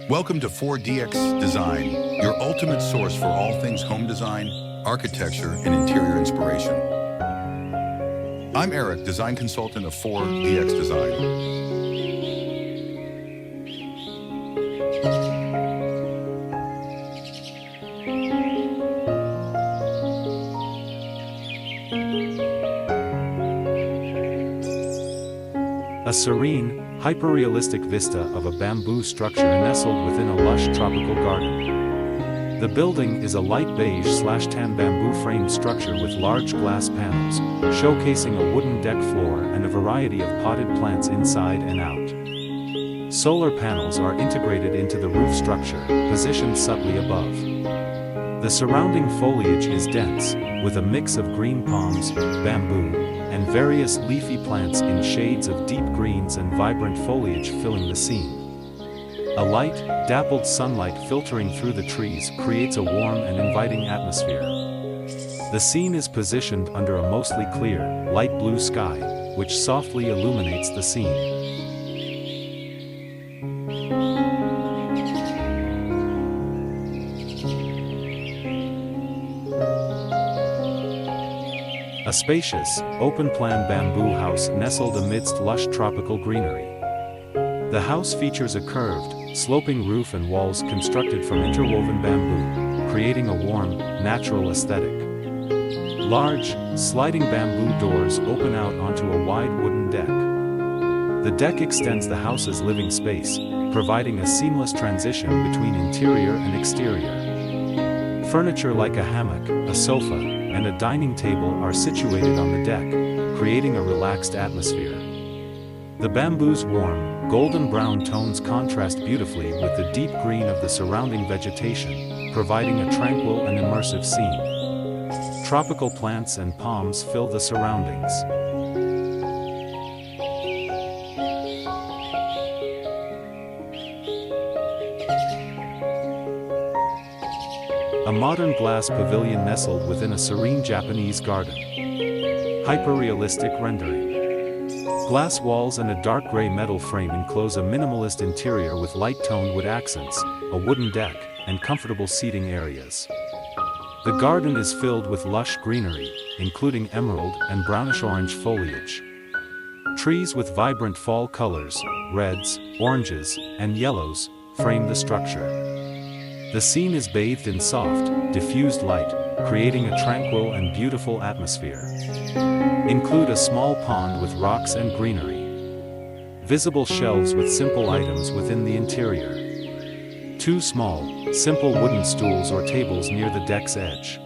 Welcome to 4DX Design, your ultimate source for all things home design, architecture, and interior inspiration. I'm Eric, design consultant of 4DX Design. A serene, hyper-realistic vista of a bamboo structure nestled within a lush tropical garden. The building is a light beige/tan bamboo frame structure with large glass panels, showcasing a wooden deck floor and a variety of potted plants inside and out. Solar panels are integrated into the roof structure, positioned subtly above. The surrounding foliage is dense, with a mix of green palms, bamboo, and various leafy plants in shades of deep greens and vibrant foliage filling the scene. A light, dappled sunlight filtering through the trees creates a warm and inviting atmosphere. The scene is positioned under a mostly clear, light blue sky, which softly illuminates the scene. A spacious, open-plan bamboo house nestled amidst lush tropical greenery. The house features a curved, sloping roof and walls constructed from interwoven bamboo, creating a warm, natural aesthetic. Large, sliding bamboo doors open out onto a wide wooden deck. The deck extends the house's living space, providing a seamless transition between interior and exterior. Furniture like a hammock, a sofa, and a dining table are situated on the deck, creating a relaxed atmosphere. The bamboo's warm, golden brown tones contrast beautifully with the deep green of the surrounding vegetation, providing a tranquil and immersive scene. Tropical plants and palms fill the surroundings. A modern glass pavilion nestled within a serene Japanese garden. Hyper-realistic rendering. Glass walls and a dark gray metal frame enclose a minimalist interior with light-toned wood accents, a wooden deck, and comfortable seating areas. The garden is filled with lush greenery, including emerald and brownish-orange foliage. Trees with vibrant fall colors, reds, oranges, and yellows, frame the structure. The scene is bathed in soft, diffused light, creating a tranquil and beautiful atmosphere. Include a small pond with rocks and greenery. Visible shelves with simple items within the interior. Two small, simple wooden stools or tables near the deck's edge.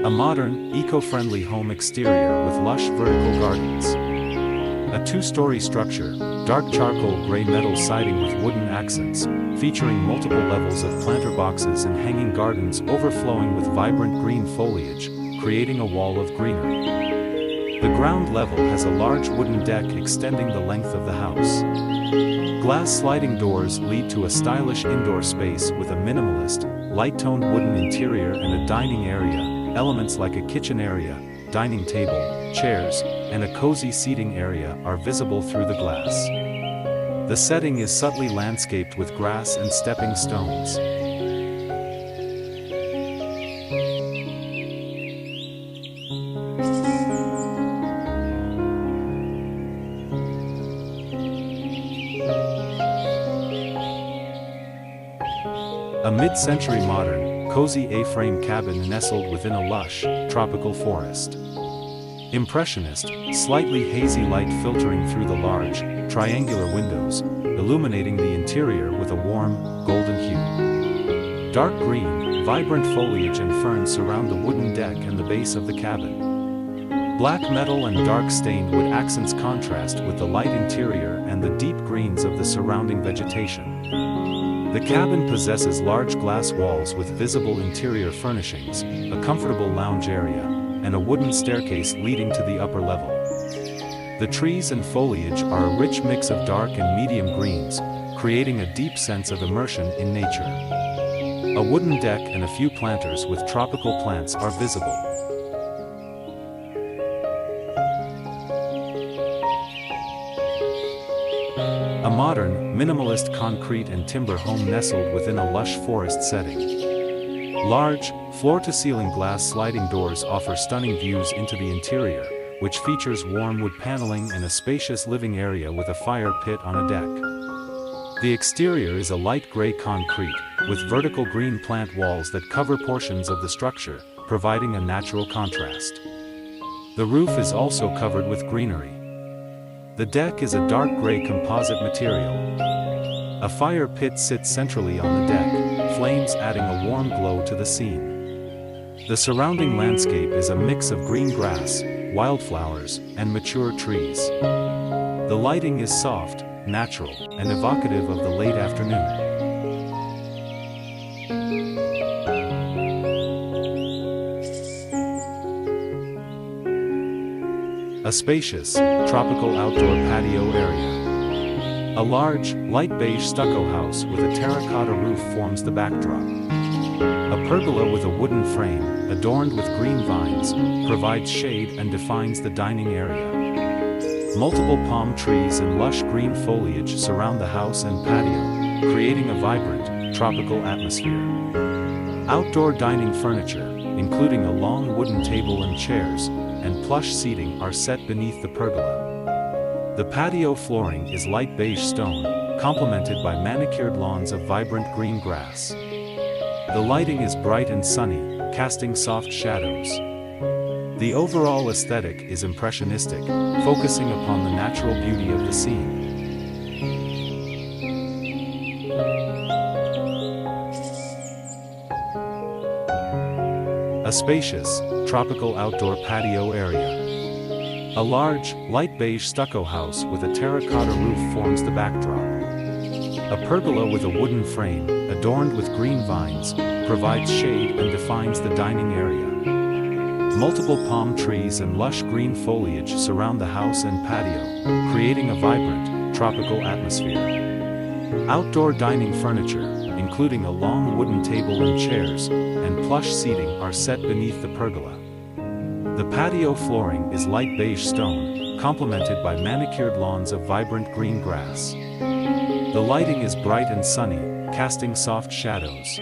A modern, eco-friendly home exterior with lush vertical gardens. A two-story structure, dark charcoal gray metal siding with wooden accents, featuring multiple levels of planter boxes and hanging gardens overflowing with vibrant green foliage, creating a wall of greenery. The ground level has a large wooden deck extending the length of the house. Glass sliding doors lead to a stylish indoor space with a minimalist, light-toned wooden interior and a dining area. Elements like a kitchen area, dining table, chairs, and a cozy seating area are visible through the glass. The setting is subtly landscaped with grass and stepping stones. A mid-century modern, cozy A-frame cabin nestled within a lush, tropical forest. Impressionist, slightly hazy light filtering through the large, triangular windows, illuminating the interior with a warm, golden hue. Dark green, vibrant foliage and ferns surround the wooden deck and the base of the cabin. Black metal and dark stained wood accents contrast with the light interior and the deep greens of the surrounding vegetation. The cabin possesses large glass walls with visible interior furnishings, a comfortable lounge area, and a wooden staircase leading to the upper level. The trees and foliage are a rich mix of dark and medium greens, creating a deep sense of immersion in nature. A wooden deck and a few planters with tropical plants are visible. A modern, minimalist concrete and timber home nestled within a lush forest setting. Large, floor-to-ceiling glass sliding doors offer stunning views into the interior, which features warm wood paneling and a spacious living area with a fire pit on a deck. The exterior is a light gray concrete, with vertical green plant walls that cover portions of the structure, providing a natural contrast. The roof is also covered with greenery. The deck is a dark gray composite material. A fire pit sits centrally on the deck, flames adding a warm glow to the scene. The surrounding landscape is a mix of green grass, wildflowers, and mature trees. The lighting is soft, natural, and evocative of the late afternoon. A spacious, tropical outdoor patio area. A large, light beige stucco house with a terracotta roof forms the backdrop. A pergola with a wooden frame, adorned with green vines, provides shade and defines the dining area. Multiple palm trees and lush green foliage surround the house and patio, creating a vibrant, tropical atmosphere. Outdoor dining furniture, including a long wooden table and chairs, and plush seating are set beneath the pergola. The patio flooring is light beige stone, complemented by manicured lawns of vibrant green grass. The lighting is bright and sunny, casting soft shadows. The overall aesthetic is impressionistic, focusing upon the natural beauty of the scene. A spacious, tropical outdoor patio area. A large, light beige stucco house with a terracotta roof forms the backdrop. A pergola with a wooden frame, adorned with green vines, provides shade and defines the dining area. Multiple palm trees and lush green foliage surround the house and patio, creating a vibrant, tropical atmosphere. Outdoor dining furniture, including a long wooden table and chairs, and plush seating are set beneath the pergola. The patio flooring is light beige stone, complemented by manicured lawns of vibrant green grass. The lighting is bright and sunny, casting soft shadows.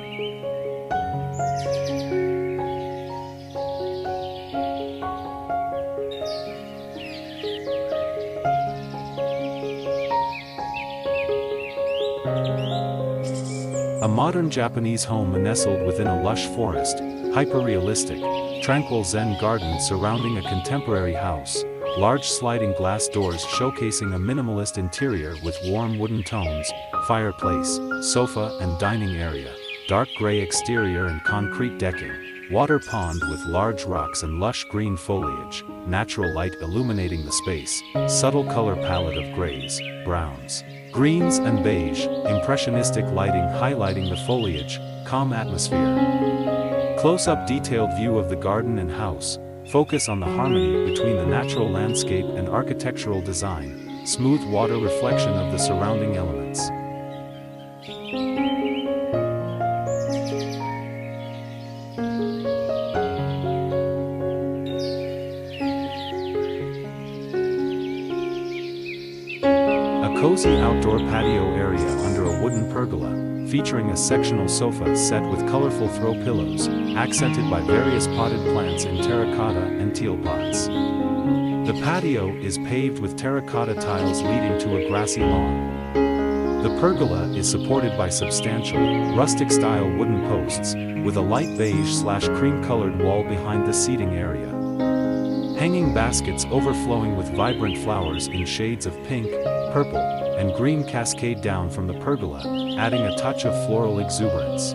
A modern Japanese home nestled within a lush forest, hyper-realistic, tranquil Zen garden surrounding a contemporary house, large sliding glass doors showcasing a minimalist interior with warm wooden tones, fireplace, sofa and dining area, dark gray exterior and concrete decking, water pond with large rocks and lush green foliage, natural light illuminating the space, subtle color palette of grays, browns, greens and beige, impressionistic lighting highlighting the foliage, calm atmosphere. Close-up detailed view of the garden and house, focus on the harmony between the natural landscape and architectural design, smooth water reflection of the surrounding elements. A cozy outdoor patio area under a wooden pergola, featuring a sectional sofa set with colorful throw pillows, accented by various potted plants in terracotta and teal pots. The patio is paved with terracotta tiles leading to a grassy lawn. The pergola is supported by substantial, rustic-style wooden posts, with a light beige/cream-colored wall behind the seating area. Hanging baskets overflowing with vibrant flowers in shades of pink, purple, and green cascade down from the pergola, adding a touch of floral exuberance.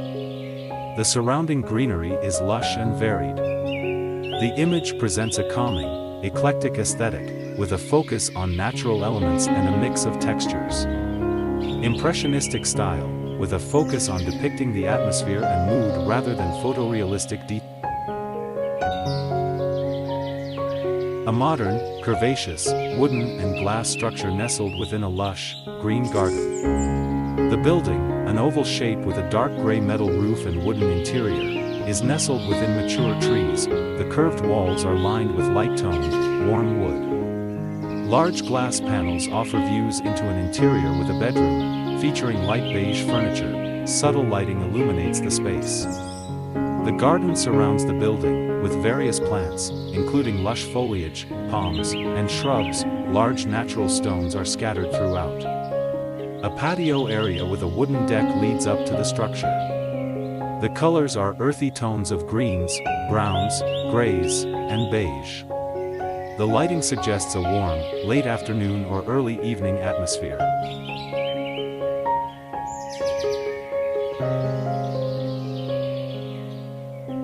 The surrounding greenery is lush and varied. The image presents a calming, eclectic aesthetic, with a focus on natural elements and a mix of textures. Impressionistic style, with a focus on depicting the atmosphere and mood rather than photorealistic detail. A modern, curvaceous, wooden and glass structure nestled within a lush, green garden. The building, an oval shape with a dark gray metal roof and wooden interior, is nestled within mature trees. The curved walls are lined with light-toned, warm wood. Large glass panels offer views into an interior with a bedroom, featuring light beige furniture. Subtle lighting illuminates the space. The garden surrounds the building, with various plants, including lush foliage, palms, and shrubs. Large natural stones are scattered throughout. A patio area with a wooden deck leads up to the structure. The colors are earthy tones of greens, browns, grays, and beige. The lighting suggests a warm, late afternoon or early evening atmosphere.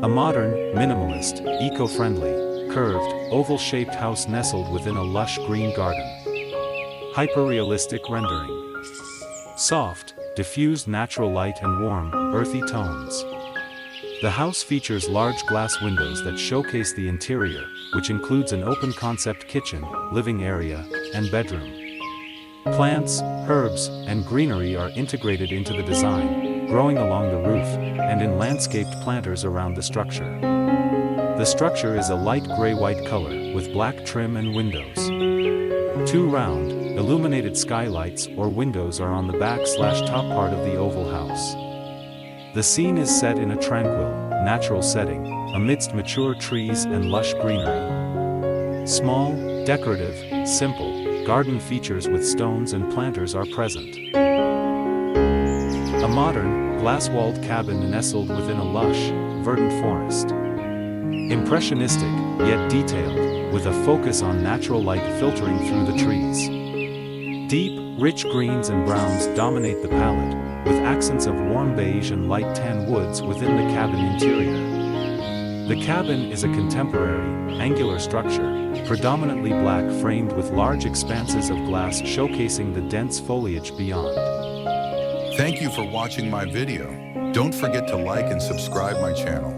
A modern, minimalist, eco-friendly, curved, oval-shaped house nestled within a lush green garden. Hyper-realistic rendering. Soft, diffused natural light and warm, earthy tones. The house features large glass windows that showcase the interior, which includes an open-concept kitchen, living area, and bedroom. Plants, herbs, and greenery are integrated into the design, growing along the roof, and in landscaped planters around the structure. The structure is a light gray-white color, with black trim and windows. Two round, illuminated skylights or windows are on the back/top part of the oval house. The scene is set in a tranquil, natural setting, amidst mature trees and lush greenery. Small, decorative, simple, garden features with stones and planters are present. A modern, glass-walled cabin nestled within a lush, verdant forest. Impressionistic, yet detailed, with a focus on natural light filtering through the trees. Deep, rich greens and browns dominate the palette, with accents of warm beige and light tan woods within the cabin interior. The cabin is a contemporary, angular structure, predominantly black framed with large expanses of glass showcasing the dense foliage beyond. Thank you for watching my video. Don't forget to like and subscribe my channel.